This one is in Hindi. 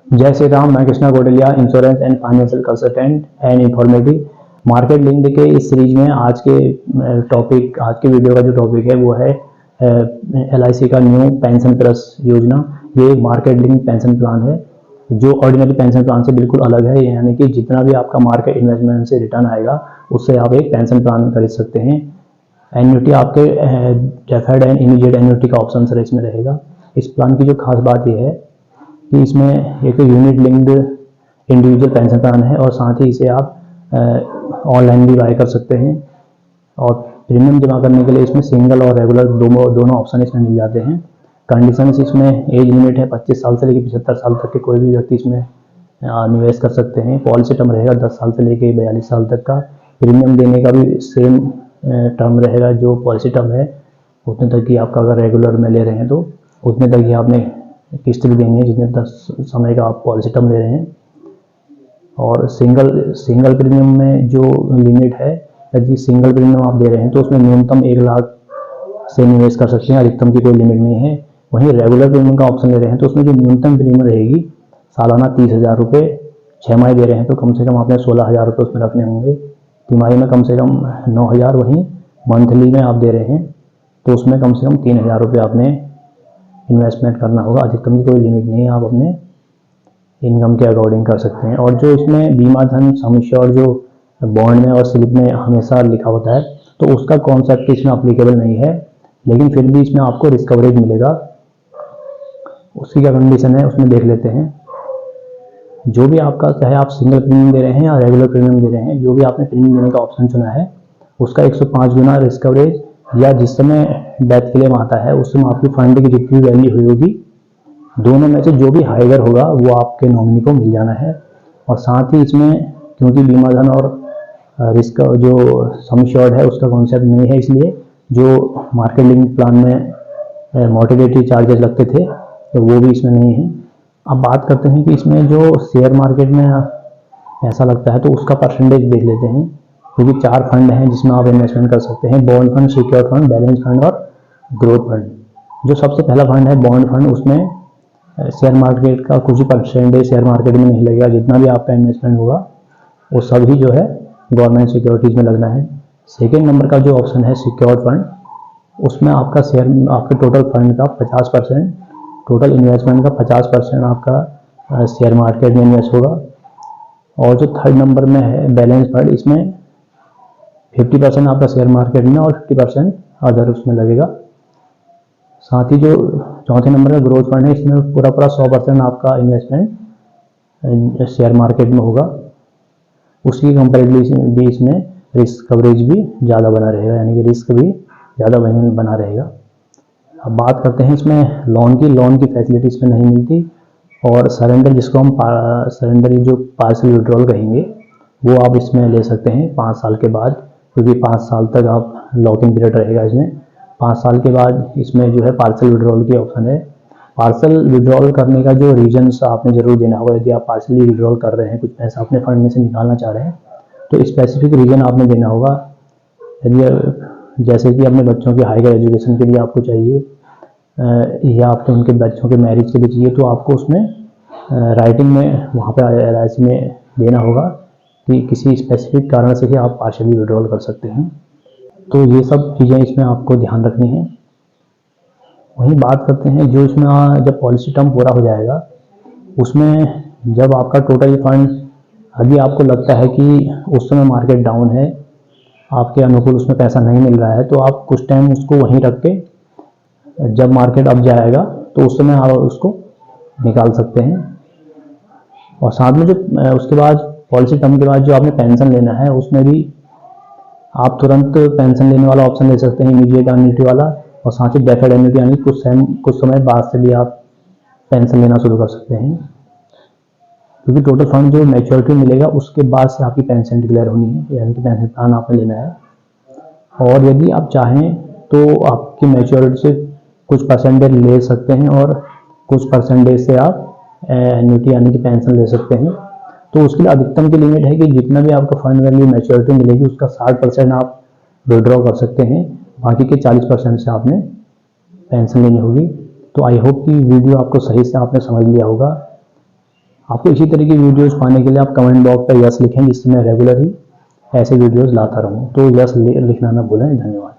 जय श्री राम। मैं Krishna Godelia, insurance and financial consultant and informative market link के इस सीरीज में आज के वीडियो का जो टॉपिक है वो है LIC का न्यू पेंशन प्लस योजना। ये एक मार्केट लिंक पेंशन प्लान है जो ऑर्डिनरी पेंशन प्लान से बिल्कुल अलग है। यानी कि जितना भी आपका मार्केट इन्वेस्टमेंट से रिटर्न आएगा उससे आप एक पेंशन प्लान खरीद सकते हैं। एन्युटी आपके डेफर्ड एंड इमीडिएट एन्युटी का ऑप्शन इसमें रहेगा। इस प्लान की जो खास बात यह है कि इसमें एक unit linked individual pension plan है और साथ ही इसे आप ऑनलाइन भी बाय कर सकते हैं। और प्रीमियम जमा करने के लिए इसमें सिंगल और रेगुलर दोनों ऑप्शन इसमें मिल जाते हैं। कंडीशंस इसमें एज लिमिट है 25 साल से लेकर 75 साल तक के कोई भी व्यक्ति इसमें निवेश कर सकते हैं। पॉलिसी टर्म रहेगा 10 साल से लेकर 42 साल तक का। प्रीमियम देने का भी सेम टर्म रहेगा, जो पॉलिसी टर्म है उतने तक ही आपका, अगर रेगुलर में ले रहे हैं तो उतने तक ही आपने किस्त भी देनी है जितने 10 समय का आप पॉलिसी टर्म ले रहे हैं। और सिंगल प्रीमियम में जो लिमिट है, यदि सिंगल प्रीमियम आप दे रहे हैं तो उसमें न्यूनतम 1 लाख से निवेश कर सकते हैं, अधिकतम की कोई लिमिट नहीं है। वहीं रेगुलर प्रीमियम का ऑप्शन ले रहे हैं तो उसमें जो न्यूनतम प्रीमियम रहेगी सालाना 30,000 रुपये, 6 माही दे रहे हैं तो कम से कम आपने 16,000 रुपये उसमें रखने होंगे। तिमाही में कम से कम 9,000, वहीं मंथली में आप दे रहे हैं तो उसमें कम से कम 3,000 रुपये आपने इन्वेस्टमेंट करना होगा। अधिकतम की कोई लिमिट नहीं है, आप अपने इनकम के अकॉर्डिंग कर सकते हैं। और जो इसमें बीमा धन सम एश्योर्ड जो बॉन्ड में और स्लिप में हमेशा लिखा होता है तो उसका कॉन्सेप्ट इसमें अप्लीकेबल नहीं है, लेकिन फिर भी इसमें आपको रिस्क कवरेज मिलेगा। उसकी क्या कंडीशन है उसमें देख लेते हैं। जो भी आपका, चाहे आप सिंगल प्रीमियम दे रहे हैं या रेगुलर प्रीमियम दे रहे हैं, जो भी आपने प्रीमियम देने का ऑप्शन चुना है उसका 105 गुना रिस्क कवरेज, या जिस समय डेथ क्लेम आता है उस समय आपकी फंड की जितनी वैल्यू हुई होगी दोनों में से जो भी हाइगर होगा वो आपके नॉमिनी को मिल जाना है। और साथ ही इसमें क्योंकि बीमा धन और रिस्क जो सम एश्योर्ड है उसका कॉन्सेप्ट नहीं है, इसलिए जो मार्केट लिंक प्लान में मॉर्टिलिटी चार्जेस लगते थे तो वो भी इसमें नहीं है। अब बात करते हैं कि इसमें जो शेयर मार्केट में ऐसा लगता है तो उसका परसेंटेज देख लेते हैं, क्योंकि 4 फंड हैं जिसमें आप इन्वेस्टमेंट कर सकते हैं: bond fund, secure fund, balance fund और ग्रोथ फंड। जो सबसे पहला फंड है बॉन्ड फंड, उसमें शेयर मार्केट का कुछ ही परसेंटेज शेयर मार्केट में नहीं लगेगा। जितना भी आपका इन्वेस्टमेंट होगा वो सभी जो है गवर्नमेंट सिक्योरिटीज़ में लगना है। सेकेंड नंबर का जो ऑप्शन है सिक्योर फंड, उसमें आपका आपके टोटल फंड का 50%, टोटल इन्वेस्टमेंट का 50% आपका शेयर मार्केट में इन्वेस्ट होगा। और जो थर्ड नंबर में है बैलेंस फंड, इसमें 50% आपका शेयर मार्केट में और 50% अदर उसमें लगेगा। साथ ही जो चौथे नंबर का ग्रोथ फंड है, इसमें पूरा 100% आपका इन्वेस्टमेंट शेयर मार्केट में होगा। उसकी कंपेरेटिवली भी इसमें रिस्क कवरेज भी ज़्यादा बना रहेगा, यानी कि रिस्क भी ज़्यादा बना रहेगा। अब बात करते हैं इसमें लोन की फैसिलिटी इसमें नहीं मिलती। और सरेंडर, जिसको हम सरेंडर जो पार्शियल विड्रॉल कहेंगे, वो आप इसमें ले सकते हैं 5 साल के बाद, क्योंकि 5 साल तक आप लॉकिंग पीरियड रहेगा इसमें। 5 साल के बाद इसमें जो है पार्शियल विड्रॉल की ऑप्शन है। पार्शियल विड्रॉल करने का जो रीजन्स आपने जरूर देना होगा। यदि आप पार्शियली विड्रॉल कर रहे हैं, कुछ पैसा अपने फंड में से निकालना चाह रहे हैं, तो स्पेसिफिक रीजन आपने देना होगा। यदि जैसे कि अपने बच्चों की हायर एजुकेशन के लिए आपको चाहिए, या आपके उनके बच्चों के मैरिज के लिए चाहिए, तो आपको उसमें राइटिंग में वहाँ पे LIC में देना होगा कि किसी स्पेसिफिक कारण से ही आप पार्शियली विड्रॉल कर सकते हैं। तो ये सब चीज़ें इसमें आपको ध्यान रखनी है। वहीं बात करते हैं जो इसमें जब पॉलिसी टर्म पूरा हो जाएगा उसमें जब आपका टोटल फंड, यदि आपको लगता है कि उस समय मार्केट डाउन है, आपके अनुकूल उसमें पैसा नहीं मिल रहा है, तो आप कुछ टाइम उसको वहीं रख के जब मार्केट अप जाएगा तो उस समय आप उसको निकाल सकते हैं। और साथ में जो उसके बाद पॉलिसी टर्म के बाद जो आपने पेंशन लेना है उसमें भी आप तुरंत पेंशन लेने वाला ऑप्शन ले सकते हैं, इमीडिएट एन्युटी वाला। और साथ ही डेफर्ड एन्युटी, यानी कुछ समय बाद से भी आप पेंशन लेना शुरू कर सकते हैं, क्योंकि टोटल फंड जो मैच्योरिटी मिलेगा उसके बाद से आपकी पेंशन डिक्लेयर होनी है, यानी कि पेंशन प्लान आपने लेना है। और यदि आप चाहें तो आपकी मैच्योरिटी से कुछ परसेंटेज ले सकते हैं और कुछ परसेंटेज से आप एन्युटी यानी कि पेंशन ले सकते हैं। तो उसके लिए अधिकतम की लिमिट है कि जितना भी आपका फंड वैल्यू मैच्योरिटी मिलेगी उसका 60% आप विड्रॉ कर सकते हैं, बाकी के 40% से आपने पेंशन लेनी होगी। तो आई होप कि वीडियो आपको सही से आपने समझ लिया होगा। आपको इसी तरह की वीडियोस पाने के लिए आप कमेंट बॉक्स पर यस लिखें, जिससे मैं रेगुलर ही ऐसे वीडियोस लाता रहूं। तो यस लिखना ना भूलें। धन्यवाद।